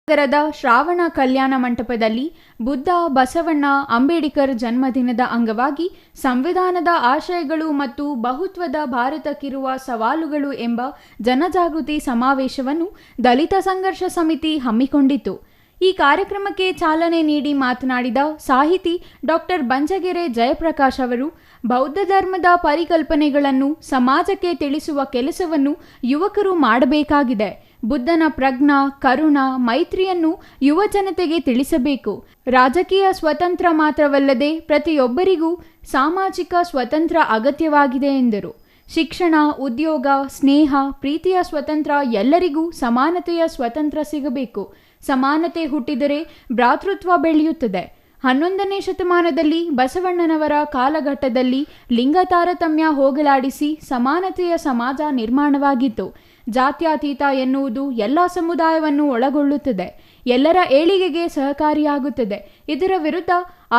ನಗರದ ಶ್ರಾವಣ ಕಲ್ಯಾಣ ಮಂಟಪದಲ್ಲಿ ಬುದ್ಧ ಬಸವಣ್ಣ ಅಂಬೇಡ್ಕರ್ ಜನ್ಮದಿನದ ಅಂಗವಾಗಿ ಸಂವಿಧಾನದ ಆಶಯಗಳು ಮತ್ತು ಬಹುತ್ವದ ಭಾರತಕ್ಕಿರುವ ಸವಾಲುಗಳು ಎಂಬ ಜನಜಾಗೃತಿ ಸಮಾವೇಶವನ್ನು ದಲಿತ ಸಂಘರ್ಷ ಸಮಿತಿ ಹಮ್ಮಿಕೊಂಡಿತು. ಈ ಕಾರ್ಯಕ್ರಮಕ್ಕೆ ಚಾಲನೆ ನೀಡಿ ಮಾತನಾಡಿದ ಸಾಹಿತಿ ಡಾಕ್ಟರ್ ಬಂಜಗೆರೆ ಜಯಪ್ರಕಾಶ್ ಅವರು, ಬೌದ್ಧ ಧರ್ಮದ ಪರಿಕಲ್ಪನೆಗಳನ್ನು ಸಮಾಜಕ್ಕೆ ತಿಳಿಸುವ ಕೆಲಸವನ್ನು ಯುವಕರು ಮಾಡಬೇಕಾಗಿದೆ. ಬುದ್ಧನ ಪ್ರಜ್ಞಾ, ಕರುಣ, ಮೈತ್ರಿಯನ್ನು ಯುವ ಜನತೆಗೆ ತಿಳಿಸಬೇಕು. ರಾಜಕೀಯ ಸ್ವತಂತ್ರ ಮಾತ್ರವಲ್ಲದೆ ಪ್ರತಿಯೊಬ್ಬರಿಗೂ ಸಾಮಾಜಿಕ ಸ್ವತಂತ್ರ ಅಗತ್ಯವಾಗಿದೆ ಎಂದರು. ಶಿಕ್ಷಣ, ಉದ್ಯೋಗ, ಸ್ನೇಹ, ಪ್ರೀತಿಯ ಸ್ವತಂತ್ರ, ಎಲ್ಲರಿಗೂ ಸಮಾನತೆಯ ಸ್ವತಂತ್ರ ಸಿಗಬೇಕು. ಸಮಾನತೆ ಹುಟ್ಟಿದರೆ ಭ್ರಾತೃತ್ವ ಬೆಳೆಯುತ್ತದೆ. 11ನೇ ಶತಮಾನದಲ್ಲಿ ಬಸವಣ್ಣನವರ ಕಾಲಘಟ್ಟದಲ್ಲಿ ಲಿಂಗ ತಾರತಮ್ಯ ಹೋಗಲಾಡಿಸಿ ಸಮಾನತೆಯ ಸಮಾಜ ನಿರ್ಮಾಣವಾಗಿತ್ತು. ಜಾತ್ಯತೀತ ಎನ್ನುವುದು ಎಲ್ಲ ಸಮುದಾಯವನ್ನು ಒಳಗೊಳ್ಳುತ್ತದೆ, ಎಲ್ಲರ ಏಳಿಗೆಗೆ ಸಹಕಾರಿಯಾಗುತ್ತದೆ. ಇದರ ವಿರುದ್ಧ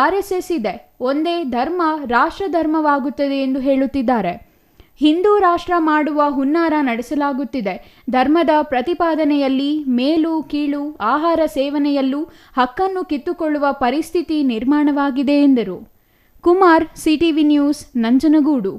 RSS ಇದೆ. ಒಂದೇ ಧರ್ಮ ರಾಷ್ಟ್ರ ಧರ್ಮವಾಗುತ್ತದೆ ಎಂದು ಹೇಳುತ್ತಿದ್ದಾರೆ. ಹಿಂದೂ ರಾಷ್ಟ್ರ ಮಾಡುವ ಹುನ್ನಾರ ನಡೆಸಲಾಗುತ್ತಿದೆ. ಧರ್ಮದ ಪ್ರತಿಪಾದನೆಯಲ್ಲಿ ಮೇಲು ಕೀಳು, ಆಹಾರ ಸೇವನೆಯಲ್ಲೂ ಹಕ್ಕನ್ನು ಕಿತ್ತುಕೊಳ್ಳುವ ಪರಿಸ್ಥಿತಿ ನಿರ್ಮಾಣವಾಗಿದೆ ಎಂದರು. Kumar, CTV news, Nanjangud.